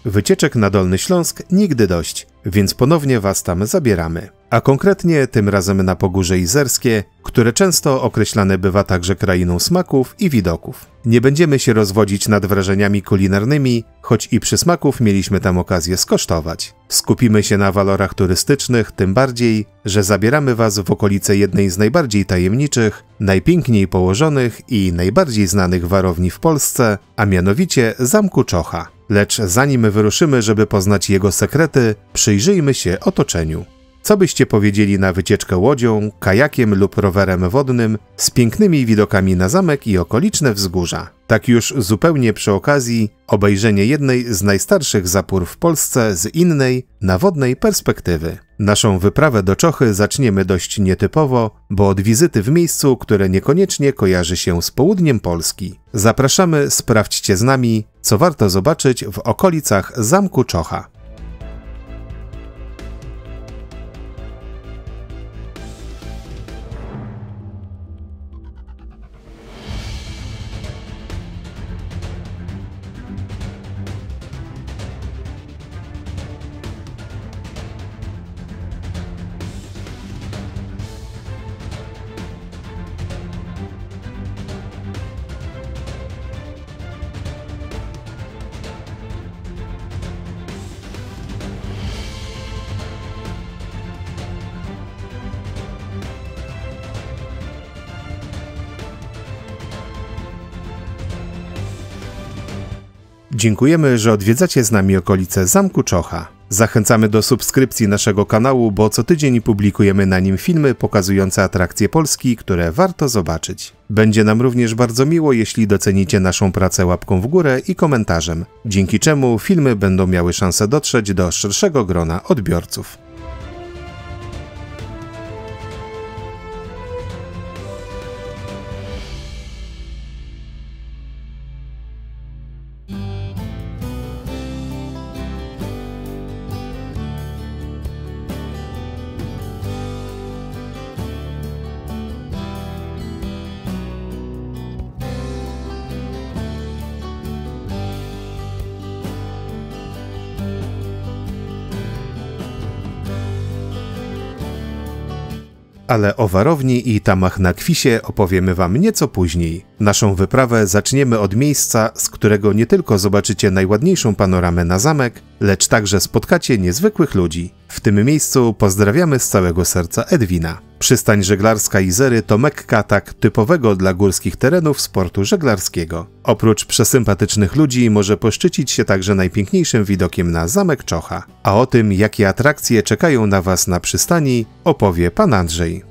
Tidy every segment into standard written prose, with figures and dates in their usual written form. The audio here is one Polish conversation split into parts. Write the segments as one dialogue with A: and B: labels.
A: Wycieczek na Dolny Śląsk nigdy dość, więc ponownie Was tam zabieramy. A konkretnie tym razem na Pogórze Izerskie, które często określane bywa także krainą smaków i widoków. Nie będziemy się rozwodzić nad wrażeniami kulinarnymi, choć i przysmaków mieliśmy tam okazję skosztować. Skupimy się na walorach turystycznych, tym bardziej, że zabieramy Was w okolice jednej z najbardziej tajemniczych, najpiękniej położonych i najbardziej znanych warowni w Polsce, a mianowicie Zamku Czocha. Lecz zanim wyruszymy, żeby poznać jego sekrety, przyjrzyjmy się otoczeniu. Co byście powiedzieli na wycieczkę łodzią, kajakiem lub rowerem wodnym z pięknymi widokami na zamek i okoliczne wzgórza? Tak już zupełnie przy okazji obejrzenie jednej z najstarszych zapór w Polsce z innej, nawodnej perspektywy. Naszą wyprawę do Czochy zaczniemy dość nietypowo, bo od wizyty w miejscu, które niekoniecznie kojarzy się z południem Polski. Zapraszamy, sprawdźcie z nami, co warto zobaczyć w okolicach Zamku Czocha. Dziękujemy, że odwiedzacie z nami okolice Zamku Czocha. Zachęcamy do subskrypcji naszego kanału, bo co tydzień publikujemy na nim filmy pokazujące atrakcje Polski, które warto zobaczyć. Będzie nam również bardzo miło, jeśli docenicie naszą pracę łapką w górę i komentarzem, dzięki czemu filmy będą miały szansę dotrzeć do szerszego grona odbiorców. Ale o warowni i tamach na Kwisie opowiemy Wam nieco później. Naszą wyprawę zaczniemy od miejsca, z którego nie tylko zobaczycie najładniejszą panoramę na zamek, lecz także spotkacie niezwykłych ludzi. W tym miejscu pozdrawiamy z całego serca Edwina. Przystań żeglarska Izery to Mekka tak typowego dla górskich terenów sportu żeglarskiego. Oprócz przesympatycznych ludzi może poszczycić się także najpiękniejszym widokiem na Zamek Czocha. A o tym, jakie atrakcje czekają na Was na przystani, opowie Pan Andrzej.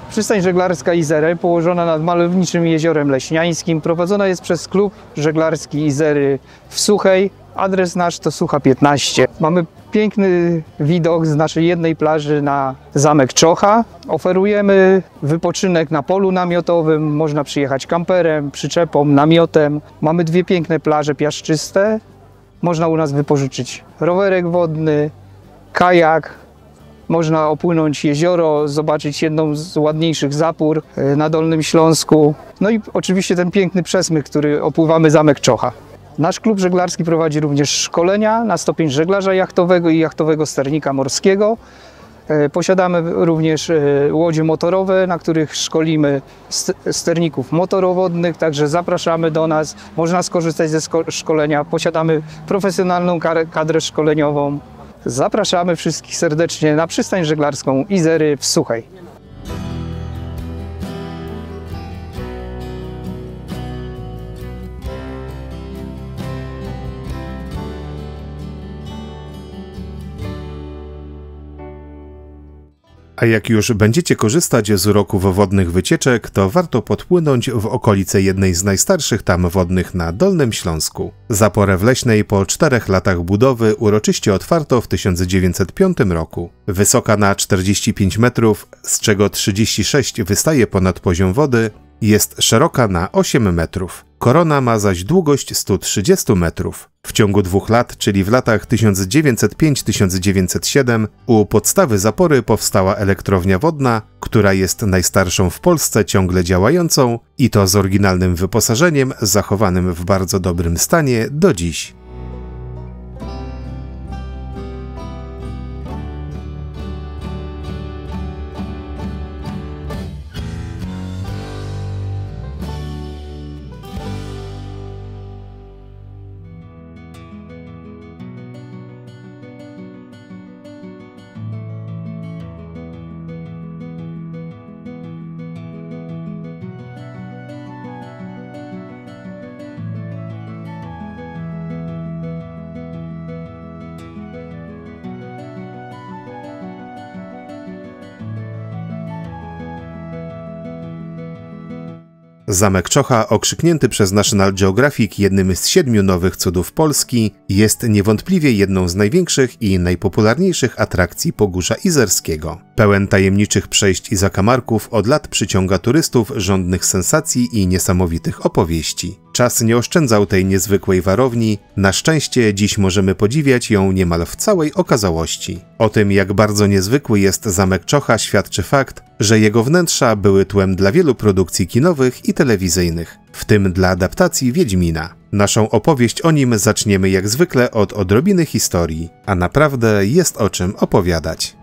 B: Przystań żeglarska Izery, położona nad malowniczym jeziorem leśniańskim, prowadzona jest przez klub żeglarski Izery w Suchej. Adres nasz to Sucha 15. Mamy piękny widok z naszej jednej plaży na Zamek Czocha. Oferujemy wypoczynek na polu namiotowym, można przyjechać kamperem, przyczepą, namiotem. Mamy dwie piękne plaże piaszczyste. Można u nas wypożyczyć rowerek wodny, kajak. Można opłynąć jezioro, zobaczyć jedną z ładniejszych zapór na Dolnym Śląsku. No i oczywiście ten piękny przesmyk, który opływamy Zamek Czocha. Nasz klub żeglarski prowadzi również szkolenia na stopień żeglarza jachtowego i jachtowego sternika morskiego. Posiadamy również łodzie motorowe, na których szkolimy sterników motorowodnych, także zapraszamy do nas. Można skorzystać ze szkolenia. Posiadamy profesjonalną kadrę szkoleniową. Zapraszamy wszystkich serdecznie na przystań żeglarską Izery w Suchej.
A: A jak już będziecie korzystać z uroków wodnych wycieczek, to warto podpłynąć w okolice jednej z najstarszych tam wodnych na Dolnym Śląsku. Zaporę Wleśnej po 4 latach budowy uroczyście otwarto w 1905 roku. Wysoka na 45 metrów, z czego 36 wystaje ponad poziom wody, Jest szeroka na 8 metrów. Korona ma zaś długość 130 metrów. W ciągu 2 lat, czyli w latach 1905-1907, u podstawy zapory powstała elektrownia wodna, która jest najstarszą w Polsce ciągle działającą i to z oryginalnym wyposażeniem zachowanym w bardzo dobrym stanie do dziś. Zamek Czocha, okrzyknięty przez National Geographic jednym z 7 nowych cudów Polski, jest niewątpliwie jedną z największych i najpopularniejszych atrakcji Pogórza Izerskiego. Pełen tajemniczych przejść i zakamarków od lat przyciąga turystów żądnych sensacji i niesamowitych opowieści. Czas nie oszczędzał tej niezwykłej warowni, na szczęście dziś możemy podziwiać ją niemal w całej okazałości. O tym, jak bardzo niezwykły jest Zamek Czocha, świadczy fakt, że jego wnętrza były tłem dla wielu produkcji kinowych i telewizyjnych, w tym dla adaptacji Wiedźmina. Naszą opowieść o nim zaczniemy jak zwykle od odrobiny historii, a naprawdę jest o czym opowiadać.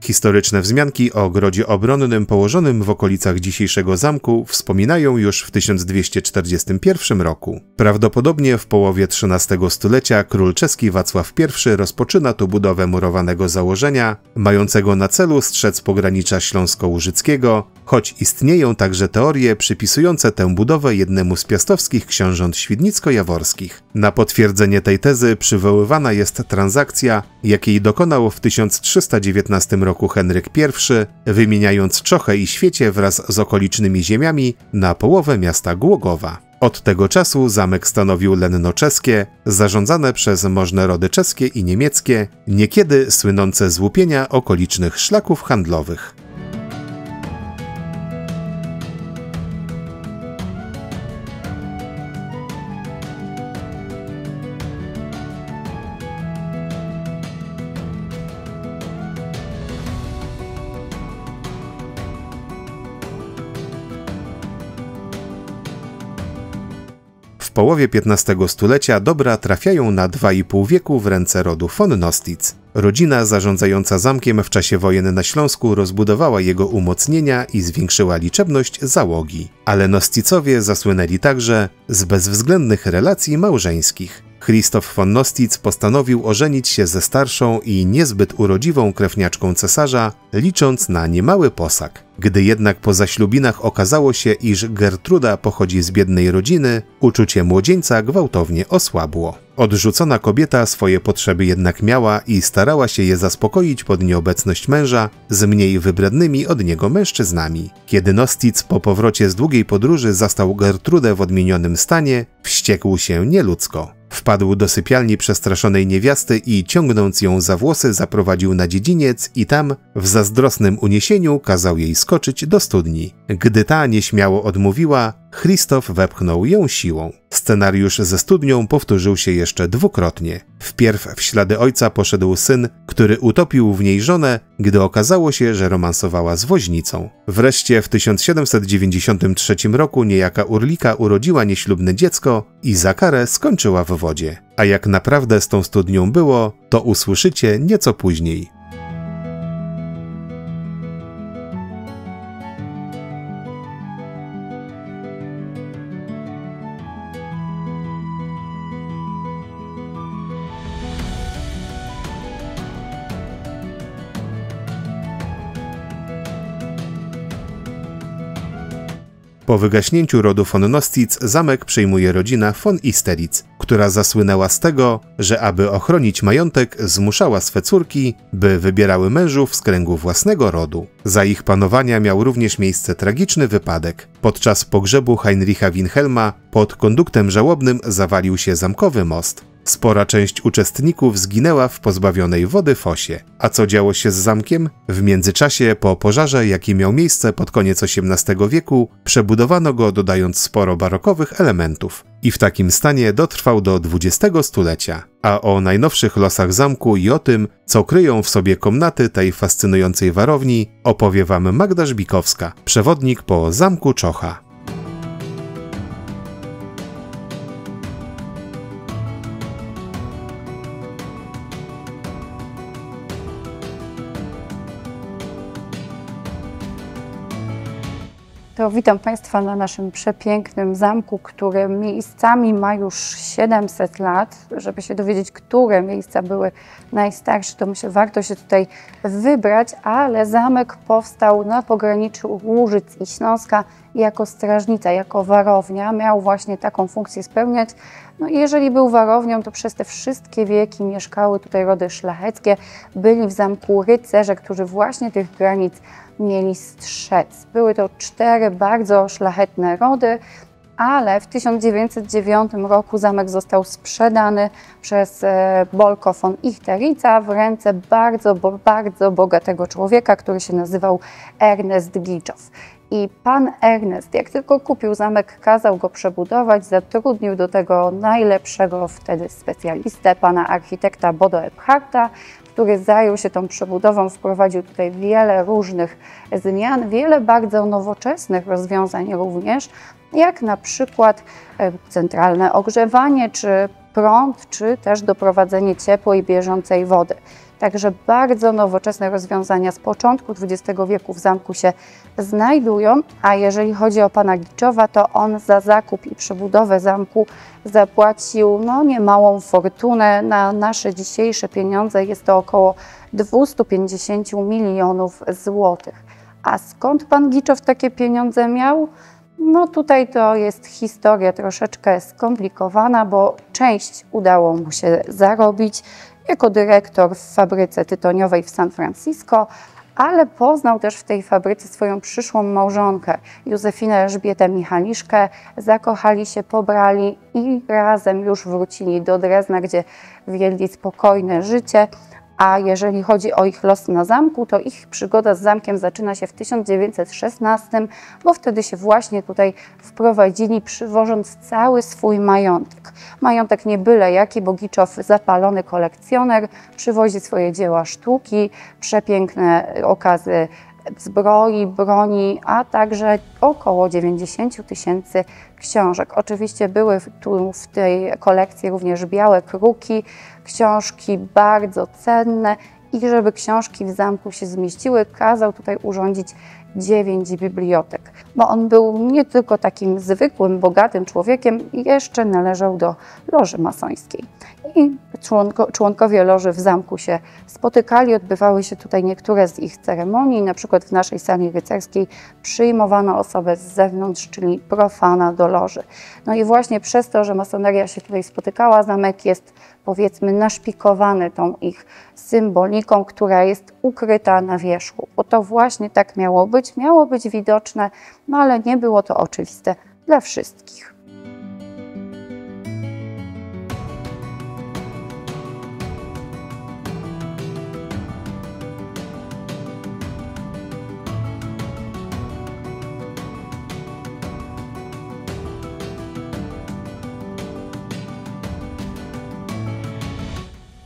A: Historyczne wzmianki o ogrodzie obronnym położonym w okolicach dzisiejszego zamku wspominają już w 1241 roku. Prawdopodobnie w połowie XIII stulecia król czeski Wacław I rozpoczyna tu budowę murowanego założenia, mającego na celu strzec pogranicza śląsko-łużyckiego, choć istnieją także teorie przypisujące tę budowę jednemu z piastowskich książąt świdnicko-jaworskich. Na potwierdzenie tej tezy przywoływana jest transakcja, jakiej dokonał w 1319 roku Henryk I, wymieniając Czochę i Świecie wraz z okolicznymi ziemiami na połowę miasta Głogowa. Od tego czasu zamek stanowił lenno czeskie, zarządzane przez możne rody czeskie i niemieckie, niekiedy słynące z łupienia okolicznych szlaków handlowych. W połowie XV stulecia dobra trafiają na 2,5 wieku w ręce rodu von Nostitz. Rodzina zarządzająca zamkiem w czasie wojen na Śląsku rozbudowała jego umocnienia i zwiększyła liczebność załogi. Ale Nostitzowie zasłynęli także z bezwzględnych relacji małżeńskich. Krzysztof von Nostitz postanowił ożenić się ze starszą i niezbyt urodziwą krewniaczką cesarza, licząc na niemały posag. Gdy jednak po zaślubinach okazało się, iż Gertruda pochodzi z biednej rodziny, uczucie młodzieńca gwałtownie osłabło. Odrzucona kobieta swoje potrzeby jednak miała i starała się je zaspokoić pod nieobecność męża z mniej wybrednymi od niego mężczyznami. Kiedy Nostitz po powrocie z długiej podróży zastał Gertrudę w odmienionym stanie, wściekł się nieludzko. Wpadł do sypialni przestraszonej niewiasty i ciągnąc ją za włosy zaprowadził na dziedziniec i tam w zazdrosnym uniesieniu kazał jej skoczyć do studni. Gdy ta nieśmiało odmówiła, Krzysztof wepchnął ją siłą. Scenariusz ze studnią powtórzył się jeszcze dwukrotnie. Wpierw w ślady ojca poszedł syn, który utopił w niej żonę, gdy okazało się, że romansowała z woźnicą. Wreszcie w 1793 roku niejaka Urlika urodziła nieślubne dziecko i za karę skończyła w wodzie. A jak naprawdę z tą studnią było, to usłyszycie nieco później. Po wygaśnięciu rodu von Nostitz zamek przejmuje rodzina von Isteritz, która zasłynęła z tego, że aby ochronić majątek, zmuszała swe córki, by wybierały mężów z kręgu własnego rodu. Za ich panowania miał również miejsce tragiczny wypadek. Podczas pogrzebu Heinricha Wilhelma pod konduktem żałobnym zawalił się zamkowy most. Spora część uczestników zginęła w pozbawionej wody fosie. A co działo się z zamkiem? W międzyczasie, po pożarze, jaki miał miejsce pod koniec XVIII wieku, przebudowano go, dodając sporo barokowych elementów. I w takim stanie dotrwał do XX stulecia. A o najnowszych losach zamku i o tym, co kryją w sobie komnaty tej fascynującej warowni, opowie wam Magda Żbikowska, przewodnik po Zamku Czocha.
C: To witam Państwa na naszym przepięknym zamku, który miejscami ma już 700 lat. Żeby się dowiedzieć, które miejsca były najstarsze, to myślę, warto się tutaj wybrać, ale zamek powstał na pograniczu Łużyc i Śląska jako strażnica, jako warownia. Miał właśnie taką funkcję spełniać. No i jeżeli był warownią, to przez te wszystkie wieki mieszkały tutaj rody szlacheckie. Byli w zamku rycerze, którzy właśnie tych granic mieli strzec. Były to 4 bardzo szlachetne rody, ale w 1909 roku zamek został sprzedany przez Bolko von Ichterica w ręce bardzo bogatego człowieka, który się nazywał Ernest Giczow. I pan Ernest, jak tylko kupił zamek, kazał go przebudować, zatrudnił do tego najlepszego wtedy specjalistę, pana architekta Bodo Ebharta, który zajął się tą przebudową, wprowadził tutaj wiele różnych zmian, wiele bardzo nowoczesnych rozwiązań również, jak na przykład centralne ogrzewanie, czy prąd, czy też doprowadzenie ciepłej, bieżącej wody. Także bardzo nowoczesne rozwiązania z początku XX wieku w zamku się znajdują, a jeżeli chodzi o pana Giczowa, to on za zakup i przebudowę zamku zapłacił niemałą fortunę. Na nasze dzisiejsze pieniądze jest to około 250 milionów złotych. A skąd pan Giczow takie pieniądze miał? No tutaj to jest historia troszeczkę skomplikowana, bo część udało mu się zarobić jako dyrektor w fabryce tytoniowej w San Francisco, ale poznał też w tej fabryce swoją przyszłą małżonkę, Józefinę Elżbietę Michaliszkę. Zakochali się, pobrali i razem już wrócili do Drezna, gdzie wiedli spokojne życie. A jeżeli chodzi o ich los na zamku, to ich przygoda z zamkiem zaczyna się w 1916, bo wtedy się właśnie tutaj wprowadzili, przywożąc cały swój majątek. Majątek nie byle jaki, bo Giczow, zapalony kolekcjoner, przywozi swoje dzieła sztuki, przepiękne okazy zbroi, broni, a także około 90 000 książek. Oczywiście były tu w tej kolekcji również białe kruki, książki bardzo cenne i żeby książki w zamku się zmieściły, kazał tutaj urządzić 9 bibliotek, bo on był nie tylko takim zwykłym, bogatym człowiekiem, jeszcze należał do loży masońskiej. I członkowie loży w zamku się spotykali, odbywały się tutaj niektóre z ich ceremonii, na przykład w naszej sali rycerskiej przyjmowano osobę z zewnątrz, czyli profana do loży. No i właśnie przez to, że masoneria się tutaj spotykała, zamek jest, powiedzmy, naszpikowany tą ich symboliką, która jest ukryta na wierzchu, bo to właśnie tak miało być widoczne, no ale nie było to oczywiste dla wszystkich.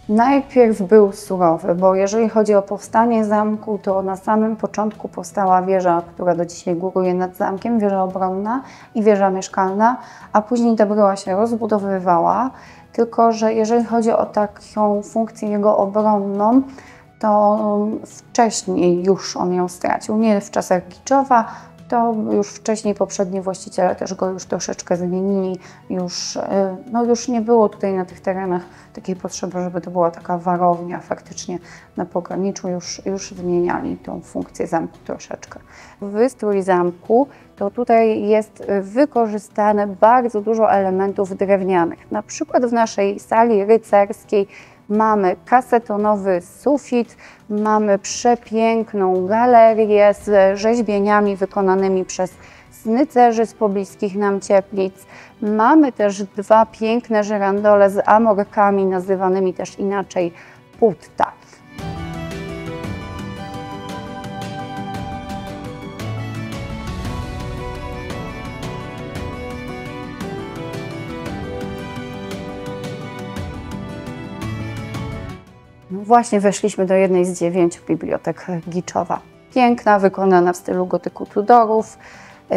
C: Najpierw był surowy, bo jeżeli chodzi o powstanie zamku, to na samym początku powstała wieża, która do dzisiaj góruje nad zamkiem, wieża obronna i wieża mieszkalna, a później ta bryła się rozbudowywała, tylko że jeżeli chodzi o taką funkcję jego obronną, to wcześniej już on ją stracił, nie w czasach Giczowa, To już wcześniej poprzedni właściciele też go już troszeczkę zmienili. Już nie było tutaj na tych terenach takiej potrzeby, żeby to była taka warownia faktycznie na pograniczu. Już zmieniali tą funkcję zamku troszeczkę. Wystrój zamku to tutaj jest wykorzystane bardzo dużo elementów drewnianych. Na przykład w naszej sali rycerskiej mamy kasetonowy sufit, mamy przepiękną galerię z rzeźbieniami wykonanymi przez snycerzy z pobliskich nam Cieplic. Mamy też dwa piękne żyrandole z amorkami, nazywanymi też inaczej putta. Właśnie weszliśmy do jednej z 9 bibliotek Giczowa. Piękna, wykonana w stylu gotyku Tudorów,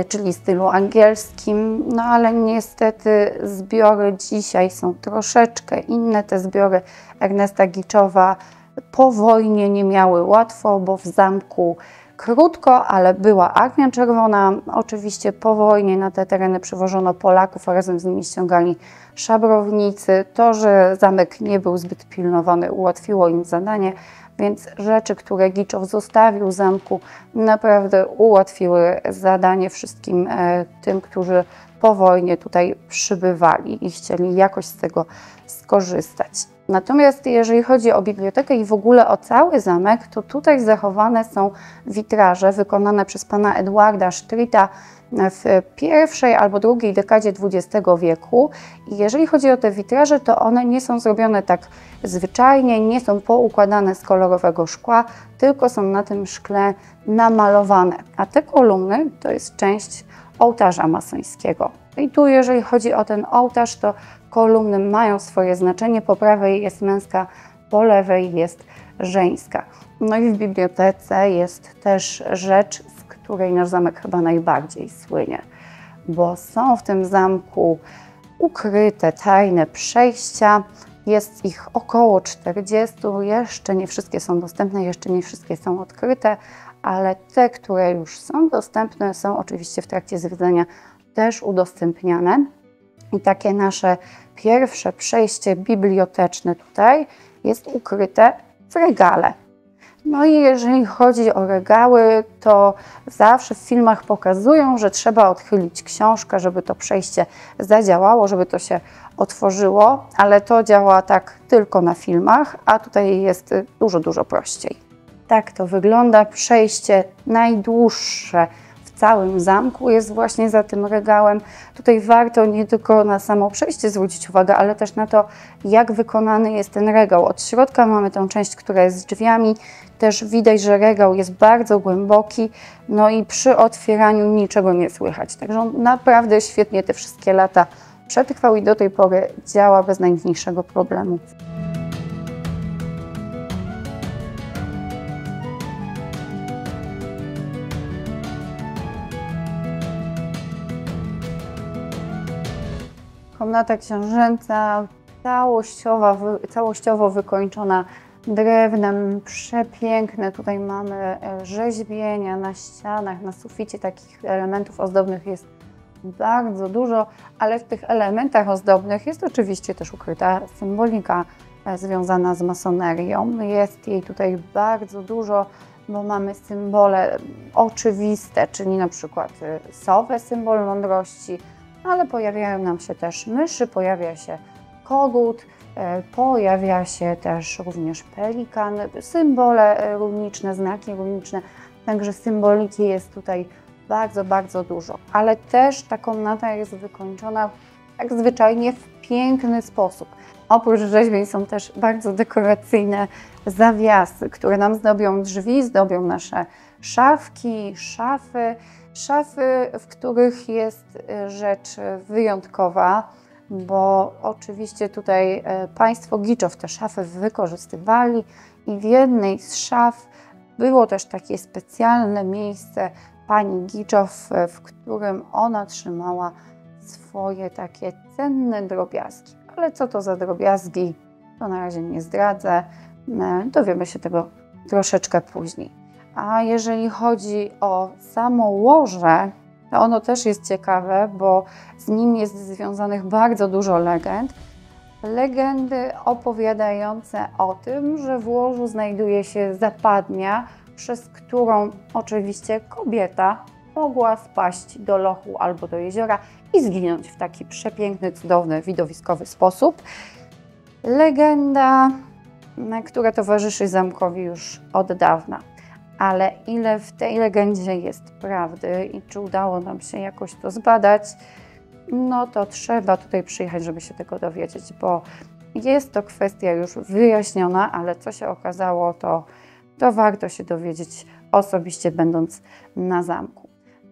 C: czyli stylu angielskim, no ale niestety zbiory dzisiaj są troszeczkę inne. Te zbiory Ernesta Giczowa po wojnie nie miały łatwo, bo w zamku krótko, ale była Armia Czerwona. Oczywiście po wojnie na te tereny przywożono Polaków, a razem z nimi ściągali szabrownicy. To, że zamek nie był zbyt pilnowany, ułatwiło im zadanie, więc rzeczy, które Giczow zostawił w zamku, naprawdę ułatwiły zadanie wszystkim tym, którzy po wojnie tutaj przybywali i chcieli jakoś z tego skorzystać. Natomiast jeżeli chodzi o bibliotekę i w ogóle o cały zamek, to tutaj zachowane są witraże wykonane przez pana Edwarda Streeta w pierwszej albo drugiej dekadzie XX wieku. I jeżeli chodzi o te witraże, to one nie są zrobione tak zwyczajnie, nie są poukładane z kolorowego szkła, tylko są na tym szkle namalowane. A te kolumny to jest część ołtarza masońskiego. I tu jeżeli chodzi o ten ołtarz, to kolumny mają swoje znaczenie. Po prawej jest męska, po lewej jest żeńska. No i w bibliotece jest też rzecz, z której nasz zamek chyba najbardziej słynie, bo są w tym zamku ukryte, tajne przejścia. Jest ich około 40, jeszcze nie wszystkie są dostępne, jeszcze nie wszystkie są odkryte, ale te, które już są dostępne, są oczywiście w trakcie zwiedzania też udostępniane. I takie nasze pierwsze przejście biblioteczne tutaj jest ukryte w regale. No i jeżeli chodzi o regały, to zawsze w filmach pokazują, że trzeba odchylić książkę, żeby to przejście zadziałało, żeby to się otworzyło, ale to działa tak tylko na filmach, a tutaj jest dużo, dużo prościej. Tak to wygląda. Przejście najdłuższe w całym zamku jest właśnie za tym regałem. Tutaj warto nie tylko na samo przejście zwrócić uwagę, ale też na to, jak wykonany jest ten regał. Od środka mamy tą część, która jest z drzwiami. Też widać, że regał jest bardzo głęboki, no i przy otwieraniu niczego nie słychać. Także on naprawdę świetnie te wszystkie lata przetrwał i do tej pory działa bez najmniejszego problemu. Komnata książęca, całościowo wykończona drewnem, przepiękne. Tutaj mamy rzeźbienia na ścianach, na suficie. Takich elementów ozdobnych jest bardzo dużo, ale w tych elementach ozdobnych jest oczywiście też ukryta symbolika związana z masonerią. Jest jej tutaj bardzo dużo, bo mamy symbole oczywiste, czyli na przykład sowę, symbol mądrości, ale pojawiają nam się też myszy, pojawia się kogut, pojawia się też również pelikan, symbole runiczne, znaki runiczne, także symboliki jest tutaj bardzo, bardzo dużo. Ale też ta komnata jest wykończona jak zwyczajnie w piękny sposób. Oprócz rzeźbień są też bardzo dekoracyjne zawiasy, które nam zdobią drzwi, zdobią nasze szafki, szafy, w których jest rzecz wyjątkowa, bo oczywiście tutaj państwo Giczow te szafy wykorzystywali i w jednej z szaf było też takie specjalne miejsce pani Giczow, w którym ona trzymała swoje takie cenne drobiazgi. Ale co to za drobiazgi, to na razie nie zdradzę, dowiemy się tego troszeczkę później. A jeżeli chodzi o samo łoże, to ono też jest ciekawe, bo z nim jest związanych bardzo dużo legend. Legendy opowiadające o tym, że w łożu znajduje się zapadnia, przez którą oczywiście kobieta mogła spaść do lochu albo do jeziora i zginąć w taki przepiękny, cudowny, widowiskowy sposób. Legenda, która towarzyszy zamkowi już od dawna. Ale ile w tej legendzie jest prawdy i czy udało nam się jakoś to zbadać, no to trzeba tutaj przyjechać, żeby się tego dowiedzieć, bo jest to kwestia już wyjaśniona, ale co się okazało, to warto się dowiedzieć osobiście, będąc na zamku.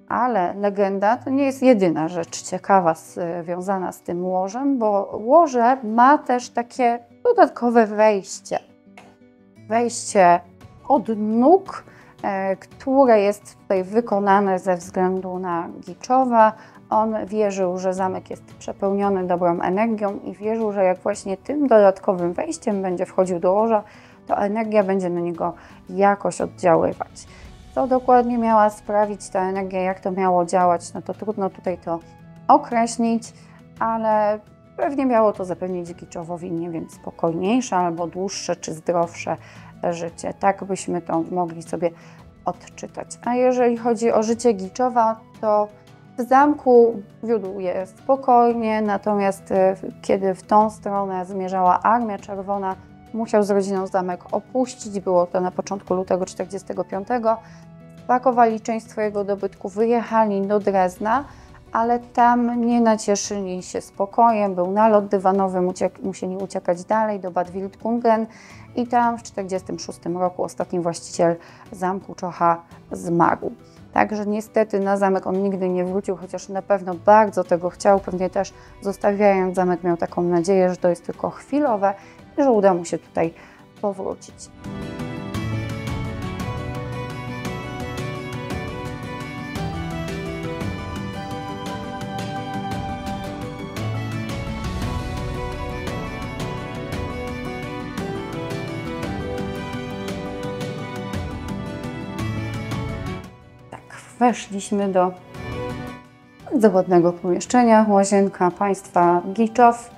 C: Ale legenda to nie jest jedyna rzecz ciekawa związana z tym łożem, bo łoże ma też takie dodatkowe wejście. Wejście od nóg, które jest tutaj wykonane ze względu na Giczowa. On wierzył, że zamek jest przepełniony dobrą energią i wierzył, że jak właśnie tym dodatkowym wejściem będzie wchodził do łoża, to energia będzie na niego jakoś oddziaływać. Co dokładnie miała sprawić ta energia, jak to miało działać, no to trudno tutaj to określić, ale pewnie miało to zapewnić Giczowowi, nie wiem, spokojniejsze albo dłuższe czy zdrowsze życie. Tak byśmy to mogli sobie odczytać. A jeżeli chodzi o życie Giczowa, to w zamku wiódł je spokojnie, natomiast kiedy w tą stronę zmierzała Armia Czerwona, musiał z rodziną zamek opuścić. Było to na początku lutego 1945. Spakowali część swojego dobytku, wyjechali do Drezna, ale tam nie nacieszyli się spokojem. Był nalot dywanowy, musieli uciekać dalej do Bad Wildkungen i tam w 1946 roku ostatni właściciel zamku Czocha zmarł. Także niestety na zamek on nigdy nie wrócił, chociaż na pewno bardzo tego chciał. Pewnie też zostawiając zamek miał taką nadzieję, że to jest tylko chwilowe i że uda mu się tutaj powrócić. Weszliśmy do bardzo ładnego pomieszczenia, łazienka państwa Giczow,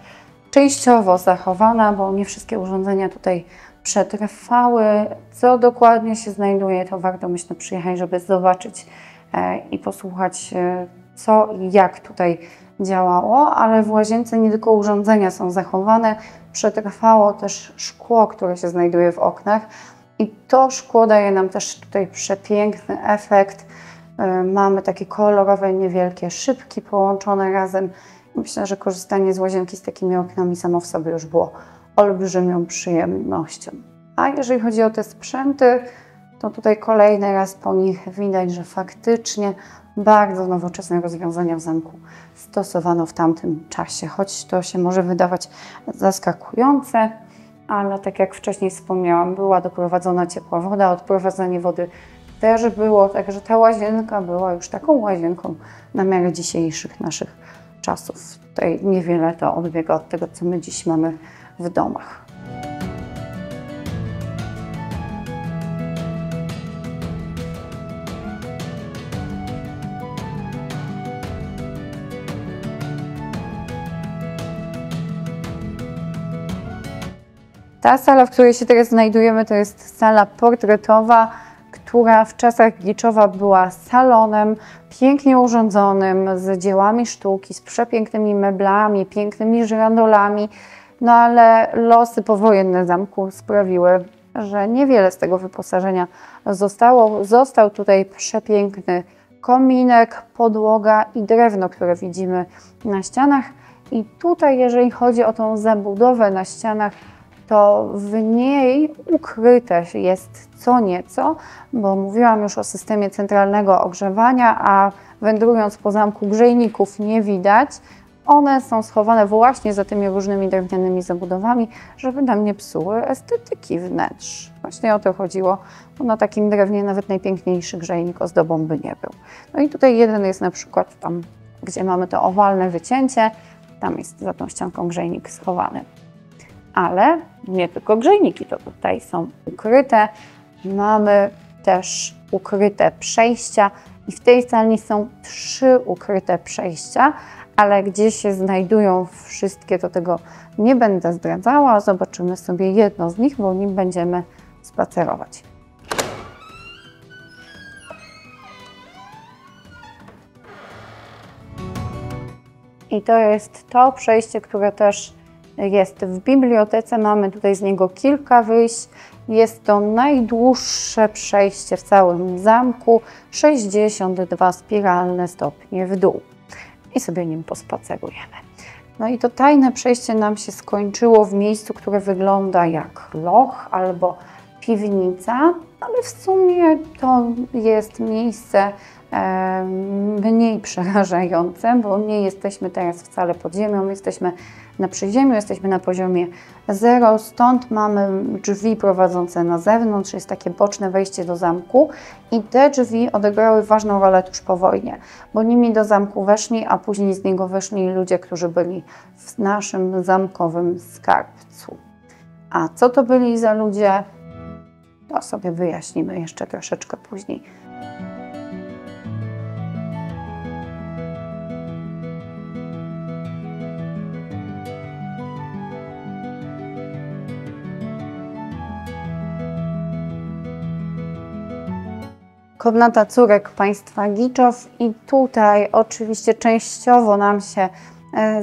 C: częściowo zachowana, bo nie wszystkie urządzenia tutaj przetrwały. Co dokładnie się znajduje, to warto, myślę, przyjechać, żeby zobaczyć i posłuchać, co i jak tutaj działało, ale w łazience nie tylko urządzenia są zachowane, przetrwało też szkło, które się znajduje w oknach i to szkło daje nam też tutaj przepiękny efekt. Mamy takie kolorowe, niewielkie szybki połączone razem. Myślę, że korzystanie z łazienki z takimi oknami samo w sobie już było olbrzymią przyjemnością. A jeżeli chodzi o te sprzęty, to tutaj kolejny raz po nich widać, że faktycznie bardzo nowoczesne rozwiązania w zamku stosowano w tamtym czasie. Choć to się może wydawać zaskakujące, ale tak jak wcześniej wspomniałam, była doprowadzona ciepła woda, odprowadzanie wody też było, także ta łazienka była już taką łazienką na miarę dzisiejszych naszych czasów. Tutaj niewiele to odbiega od tego, co my dziś mamy w domach. Ta sala, w której się teraz znajdujemy, to jest sala portretowa, która w czasach Giczowa była salonem pięknie urządzonym, z dziełami sztuki, z przepięknymi meblami, pięknymi żyrandolami, no ale losy powojenne zamku sprawiły, że niewiele z tego wyposażenia zostało. Został tutaj przepiękny kominek, podłoga i drewno, które widzimy na ścianach. I tutaj, jeżeli chodzi o tą zabudowę na ścianach, to w niej ukryte jest co nieco, bo mówiłam już o systemie centralnego ogrzewania, a wędrując po zamku grzejników nie widać. One są schowane właśnie za tymi różnymi drewnianymi zabudowami, żeby nam nie psuły estetyki wnętrz. Właśnie o to chodziło, bo na takim drewnie nawet najpiękniejszy grzejnik ozdobą by nie był. No i tutaj jeden jest na przykład tam, gdzie mamy to owalne wycięcie, tam jest za tą ścianką grzejnik schowany. Ale nie tylko grzejniki to tutaj są ukryte. Mamy też ukryte przejścia i w tej sali są 3 ukryte przejścia, ale gdzie się znajdują wszystkie, to tego nie będę zdradzała. Zobaczymy sobie jedno z nich, bo nim będziemy spacerować. I to jest to przejście, które też jest w bibliotece. Mamy tutaj z niego kilka wyjść. Jest to najdłuższe przejście w całym zamku, 62 spiralne stopnie w dół. I sobie nim pospacerujemy. No i to tajne przejście nam się skończyło w miejscu, które wygląda jak loch albo piwnica, ale w sumie to jest miejsce mniej przerażające, bo nie jesteśmy teraz wcale pod ziemią, jesteśmy na przyziemiu, jesteśmy na poziomie 0, stąd mamy drzwi prowadzące na zewnątrz, jest takie boczne wejście do zamku i te drzwi odegrały ważną rolę tuż po wojnie, bo nimi do zamku weszli, a później z niego wyszli ludzie, którzy byli w naszym zamkowym skarbcu. A co to byli za ludzie? To sobie wyjaśnimy jeszcze troszeczkę później. Komnata córek państwa Giczow i tutaj oczywiście częściowo nam się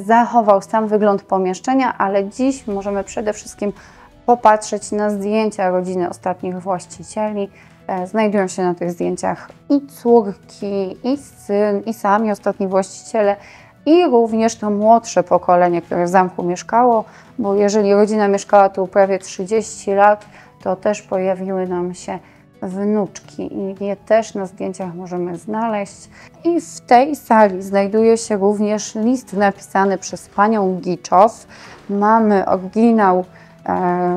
C: zachował sam wygląd pomieszczenia, ale dziś możemy przede wszystkim popatrzeć na zdjęcia rodziny ostatnich właścicieli. Znajdują się na tych zdjęciach i córki, i syn, i sami ostatni właściciele, i również to młodsze pokolenie, które w zamku mieszkało, bo jeżeli rodzina mieszkała tu prawie 30 lat, to też pojawiły nam się wnuczki i je też na zdjęciach możemy znaleźć. I w tej sali znajduje się również list napisany przez panią Giczow. Mamy oryginał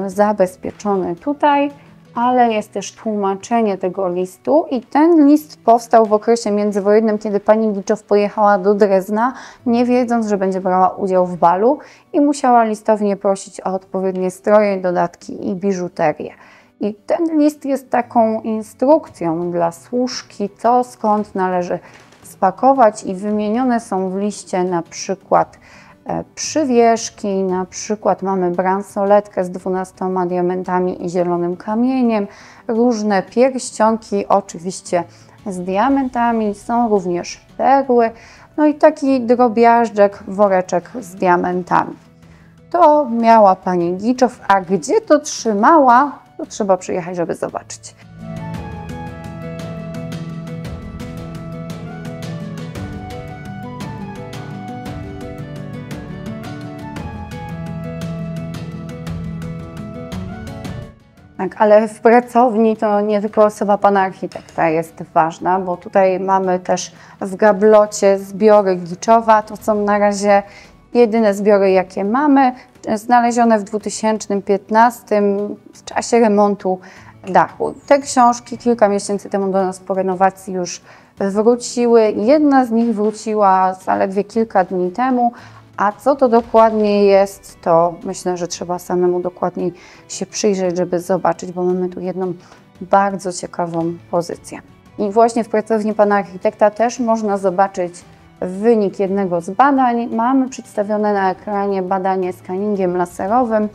C: zabezpieczony tutaj, ale jest też tłumaczenie tego listu i ten list powstał w okresie międzywojennym, kiedy pani Giczow pojechała do Drezna, nie wiedząc, że będzie brała udział w balu i musiała listownie prosić o odpowiednie stroje, dodatki i biżuterię. I ten list jest taką instrukcją dla służki, co skąd należy spakować i wymienione są w liście na przykład przywieszki, na przykład mamy bransoletkę z 12 diamentami i zielonym kamieniem, różne pierścionki, oczywiście z diamentami, są również perły, no i taki drobiażdżek, woreczek z diamentami. To miała pani Giczow, a gdzie to trzymała, to trzeba przyjechać, żeby zobaczyć. Tak, ale w pracowni to nie tylko osoba pana architekta jest ważna, bo tutaj mamy też w gablocie zbiory Giczowa. To są na razie jedyne zbiory, jakie mamy, znalezione w 2015 w czasie remontu dachu. Te książki kilka miesięcy temu do nas po renowacji już wróciły. Jedna z nich wróciła zaledwie kilka dni temu, a co to dokładnie jest, to myślę, że trzeba samemu dokładniej się przyjrzeć, żeby zobaczyć, bo mamy tu jedną bardzo ciekawą pozycję. I właśnie w pracowni pana architekta też można zobaczyć wynik jednego z badań. Mamy przedstawione na ekranie badanie skaningiem laserowym.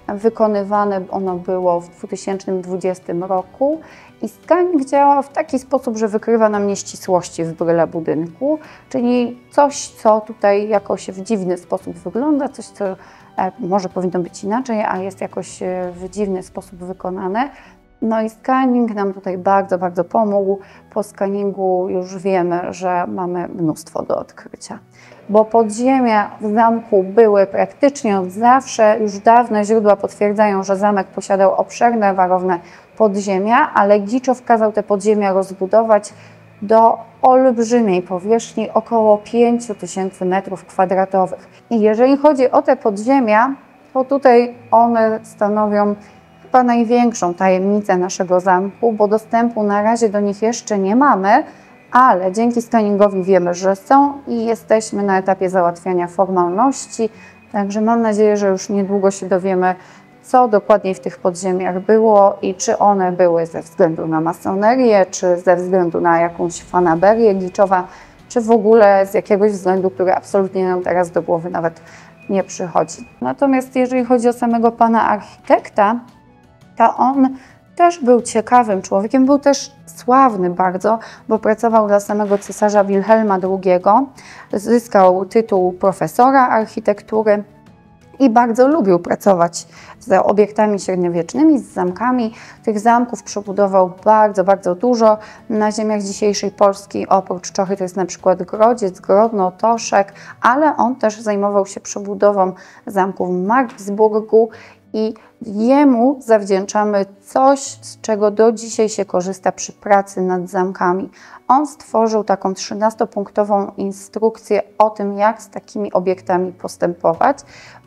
C: Wykonywane ono było w 2020 roku i skaning działa w taki sposób, że wykrywa nam nieścisłości w bryle budynku, czyli coś, co tutaj jakoś w dziwny sposób wygląda, coś, co może powinno być inaczej, a jest jakoś w dziwny sposób wykonane. No i skaning nam tutaj bardzo, bardzo pomógł. Po skaningu już wiemy, że mamy mnóstwo do odkrycia. Bo podziemia w zamku były praktycznie od zawsze. Już dawne źródła potwierdzają, że zamek posiadał obszerne, warowne podziemia, ale Giczow kazał te podziemia rozbudować do olbrzymiej powierzchni, około 5000 m². I jeżeli chodzi o te podziemia, to tutaj one stanowią chyba największą tajemnicę naszego zamku, bo dostępu na razie do nich jeszcze nie mamy, ale dzięki skaningowi wiemy, że są i jesteśmy na etapie załatwiania formalności, także mam nadzieję, że już niedługo się dowiemy, co dokładnie w tych podziemiach było i czy one były ze względu na masonerię, czy ze względu na jakąś fanaberię Giczowa, czy w ogóle z jakiegoś względu, który absolutnie nam teraz do głowy nawet nie przychodzi. Natomiast jeżeli chodzi o samego pana architekta, to on też był ciekawym człowiekiem, był też sławny bardzo, bo pracował dla samego cesarza Wilhelma II, zyskał tytuł profesora architektury i bardzo lubił pracować z obiektami średniowiecznymi, z zamkami. Tych zamków przebudował bardzo, bardzo dużo na ziemiach dzisiejszej Polski. Oprócz Czochy to jest na przykład Grodziec, Grodno, Toszek, ale on też zajmował się przebudową zamków w Marksburgu i jemu zawdzięczamy coś, z czego do dzisiaj się korzysta przy pracy nad zamkami. On stworzył taką 13-punktową instrukcję o tym, jak z takimi obiektami postępować,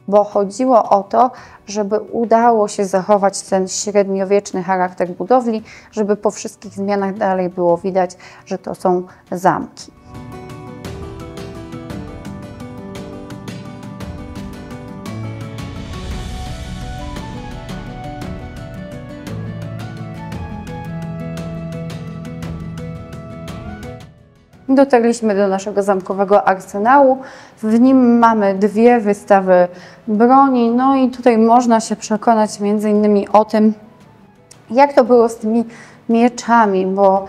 C: bo chodziło o to, żeby udało się zachować ten średniowieczny charakter budowli, żeby po wszystkich zmianach dalej było widać, że to są zamki. Dotarliśmy do naszego zamkowego arsenału. W nim mamy dwie wystawy broni. No i tutaj można się przekonać między innymi o tym, jak to było z tymi mieczami, bo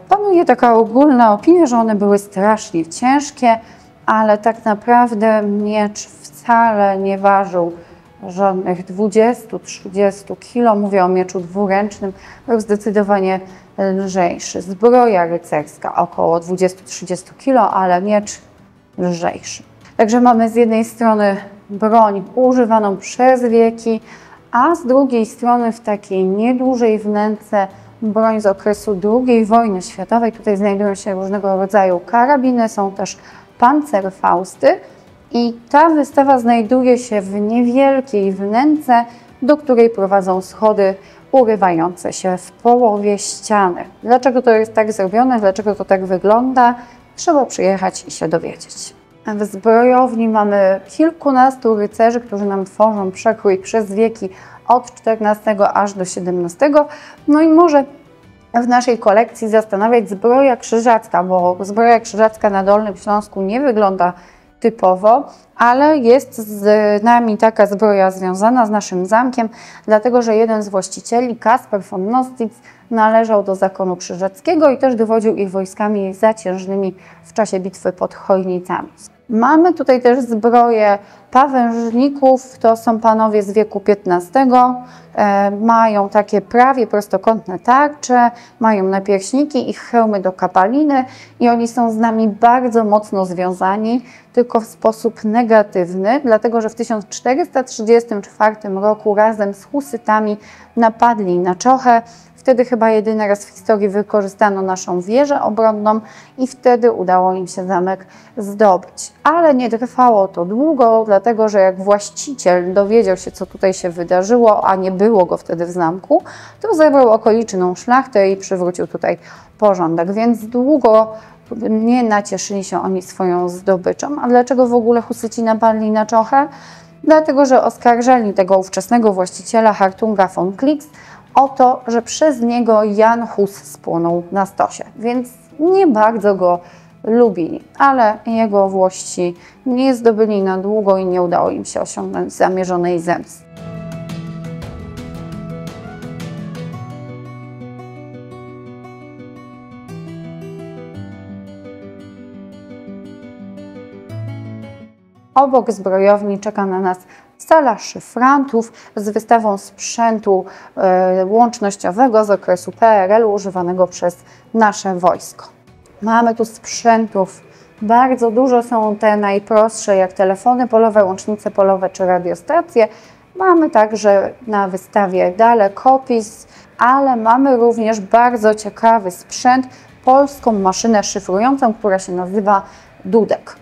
C: panuje taka ogólna opinia, że one były strasznie ciężkie, ale tak naprawdę miecz wcale nie ważył żadnych 20-30 kg. Mówię o mieczu dwuręcznym, był zdecydowanie lżejszy. Zbroja rycerska około 20-30 kg, ale miecz lżejszy. Także mamy z jednej strony broń używaną przez wieki, a z drugiej strony w takiej niedużej wnęce broń z okresu II wojny światowej. Tutaj znajdują się różnego rodzaju karabiny, są też pancerfausty. I ta wystawa znajduje się w niewielkiej wnęce, do której prowadzą schody urywające się w połowie ściany. Dlaczego to jest tak zrobione, dlaczego to tak wygląda, trzeba przyjechać i się dowiedzieć. W zbrojowni mamy kilkunastu rycerzy, którzy nam tworzą przekrój przez wieki od XIV aż do XVII. No i może w naszej kolekcji zastanawiać zbroja krzyżacka, bo zbroja krzyżacka na Dolnym Śląsku nie wygląda typowo, ale jest z nami taka zbroja związana z naszym zamkiem, dlatego że jeden z właścicieli, Kasper von Nostitz, należał do zakonu krzyżackiego i też dowodził ich wojskami zaciężnymi w czasie bitwy pod Chojnicami. Mamy tutaj też zbroję pawężników, to są panowie z wieku XV, mają takie prawie prostokątne tarcze, mają napierśniki i hełmy do kapaliny i oni są z nami bardzo mocno związani, tylko w sposób negatywny, dlatego że w 1434 roku razem z Husytami napadli na Czochę. Wtedy chyba jedyny raz w historii wykorzystano naszą wieżę obronną i wtedy udało im się zamek zdobyć. Ale nie trwało to długo, dlatego że jak właściciel dowiedział się, co tutaj się wydarzyło, a nie było go wtedy w zamku, to zebrał okoliczną szlachtę i przywrócił tutaj porządek. Więc długo nie nacieszyli się oni swoją zdobyczą. A dlaczego w ogóle Husyci napadli na Czochę? Dlatego, że oskarżali tego ówczesnego właściciela Hartunga von Klix o to, że przez niego Jan Hus spłonął na stosie, więc nie bardzo go lubili, ale jego włości nie zdobyli na długo i nie udało im się osiągnąć zamierzonej zemsty. Obok zbrojowni czeka na nas sala szyfrantów z wystawą sprzętu łącznościowego z okresu PRL-u używanego przez nasze wojsko. Mamy tu sprzętów bardzo dużo, są te najprostsze jak telefony polowe, łącznice polowe czy radiostacje. Mamy także na wystawie dalekopis, ale mamy również bardzo ciekawy sprzęt, polską maszynę szyfrującą, która się nazywa Dudek.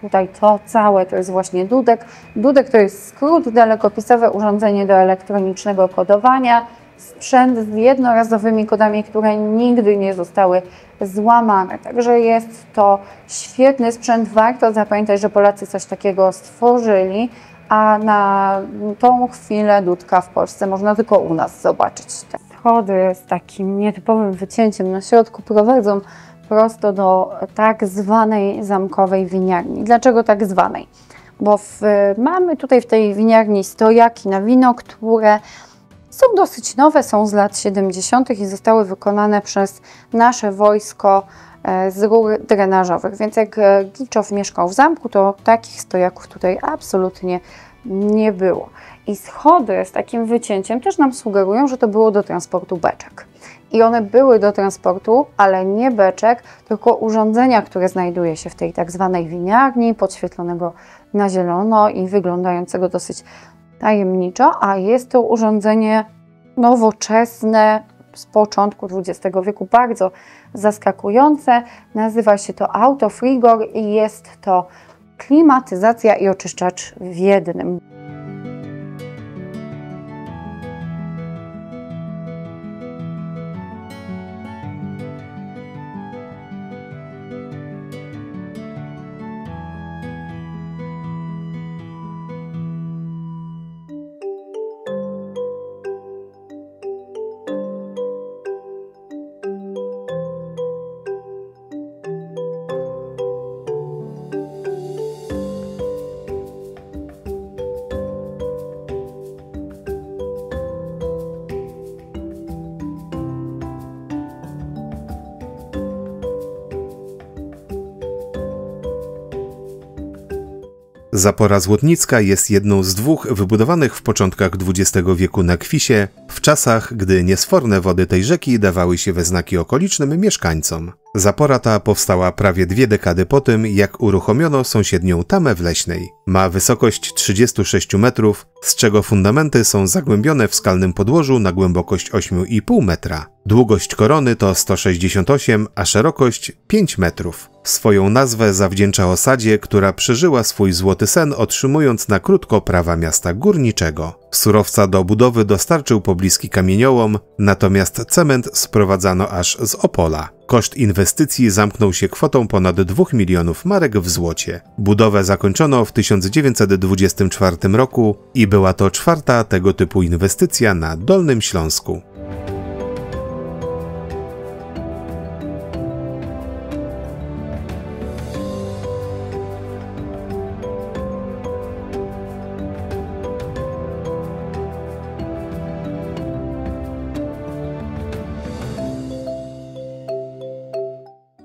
C: Tutaj to całe to jest właśnie Dudek. Dudek to jest skrót, dalekopisowe urządzenie do elektronicznego kodowania. Sprzęt z jednorazowymi kodami, które nigdy nie zostały złamane. Także jest to świetny sprzęt. Warto zapamiętać, że Polacy coś takiego stworzyli. a na tą chwilę dudka w Polsce można tylko u nas zobaczyć. Te schody z takim nietypowym wycięciem na środku prowadzą prosto do tak zwanej zamkowej winiarni. Dlaczego tak zwanej? Bo mamy tutaj w tej winiarni stojaki na wino, które są dosyć nowe, są z lat 70. i zostały wykonane przez nasze wojsko z rur drenażowych. Więc jak Giczow mieszkał w zamku, to takich stojaków tutaj absolutnie nie było. I schody z takim wycięciem też nam sugerują, że to było do transportu beczek. I one były do transportu, ale nie beczek, tylko urządzenia, które znajduje się w tej tak zwanej winiarni, podświetlonego na zielono i wyglądającego dosyć tajemniczo, a jest to urządzenie nowoczesne z początku XX wieku, bardzo zaskakujące. Nazywa się to autofrigor i jest to klimatyzacja i oczyszczacz w jednym.
A: Zapora Złotnicka jest jedną z dwóch wybudowanych w początkach XX wieku na Kwisie, w czasach, gdy niesforne wody tej rzeki dawały się we znaki okolicznym mieszkańcom. Zapora ta powstała prawie 2 dekady po tym, jak uruchomiono sąsiednią Tamę w Leśnej. Ma wysokość 36 metrów, z czego fundamenty są zagłębione w skalnym podłożu na głębokość 8,5 metra. Długość korony to 168, a szerokość 5 metrów. Swoją nazwę zawdzięcza osadzie, która przeżyła swój złoty sen, otrzymując na krótko prawa miasta górniczego. Surowca do budowy dostarczył pobliski kamieniołom, natomiast cement sprowadzano aż z Opola. Koszt inwestycji zamknął się kwotą ponad 2 milionów marek w złocie. Budowę zakończono w 1924 roku i była to 4. tego typu inwestycja na Dolnym Śląsku.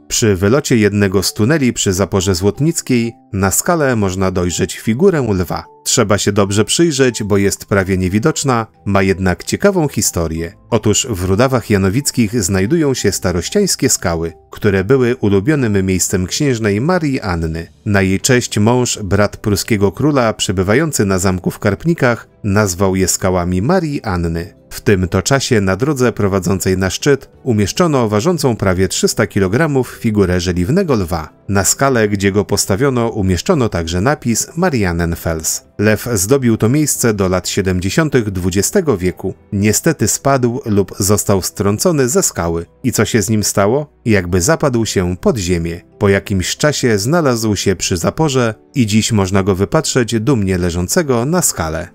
A: Przy wylocie jednego z tuneli przy Zaporze Złotnickiej na skale można dojrzeć figurę lwa. Trzeba się dobrze przyjrzeć, bo jest prawie niewidoczna, ma jednak ciekawą historię. Otóż w Rudawach Janowickich znajdują się starościańskie skały, które były ulubionym miejscem księżnej Marii Anny. Na jej cześć mąż, brat pruskiego króla, przebywający na zamku w Karpnikach, nazwał je skałami Marii Anny. W tym to czasie na drodze prowadzącej na szczyt umieszczono ważącą prawie 300 kg figurę żeliwnego lwa. Na skale, gdzie go postawiono, umieszczono także napis Mariannenfels. Lew zdobił to miejsce do lat 70. XX wieku. Niestety spadł lub został strącony ze skały. I co się z nim stało? Jakby zapadł się pod ziemię. Po jakimś czasie znalazł się przy zaporze i dziś można go wypatrzeć dumnie leżącego na skale.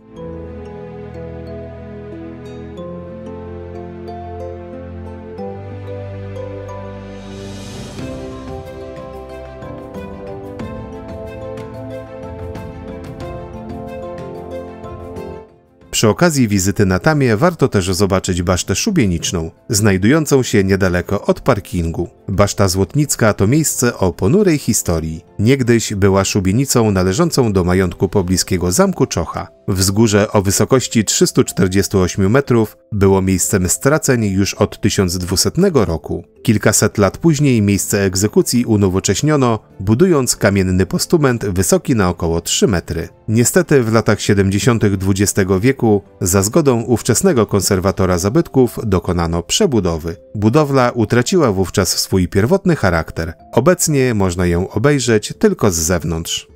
A: Przy okazji wizyty na Tamie warto też zobaczyć basztę szubieniczną, znajdującą się niedaleko od parkingu. Baszta Złotnicka to miejsce o ponurej historii. Niegdyś była szubienicą należącą do majątku pobliskiego zamku Czocha. Wzgórze o wysokości 348 metrów było miejscem straceń już od 1200 roku. Kilkaset lat później miejsce egzekucji unowocześniono, budując kamienny postument wysoki na około 3 metry. Niestety w latach 70. XX wieku za zgodą ówczesnego konserwatora zabytków dokonano przebudowy. Budowla utraciła wówczas swój pierwotny charakter. Obecnie można ją obejrzeć tylko z zewnątrz.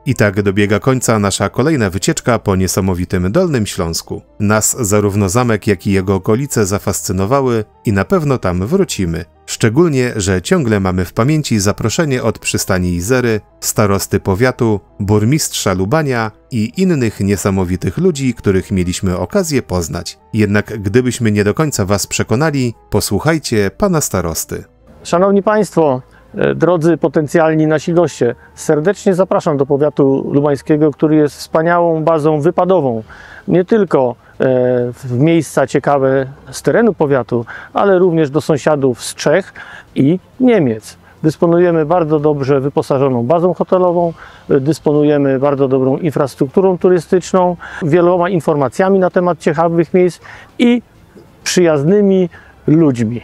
A: I tak dobiega końca nasza kolejna wycieczka po niesamowitym Dolnym Śląsku. Nas zarówno zamek, jak i jego okolice zafascynowały i na pewno tam wrócimy. Szczególnie, że ciągle mamy w pamięci zaproszenie od przystani Izery, starosty powiatu, burmistrza Lubania i innych niesamowitych ludzi, których mieliśmy okazję poznać. Jednak gdybyśmy nie do końca was przekonali, posłuchajcie pana starosty.
D: Szanowni Państwo, drodzy potencjalni nasi goście, serdecznie zapraszam do powiatu lubańskiego, który jest wspaniałą bazą wypadową. Nie tylko w miejsca ciekawe z terenu powiatu, ale również do sąsiadów z Czech i Niemiec. Dysponujemy bardzo dobrze wyposażoną bazą hotelową, dysponujemy bardzo dobrą infrastrukturą turystyczną, wieloma informacjami na temat ciekawych miejsc i przyjaznymi ludźmi.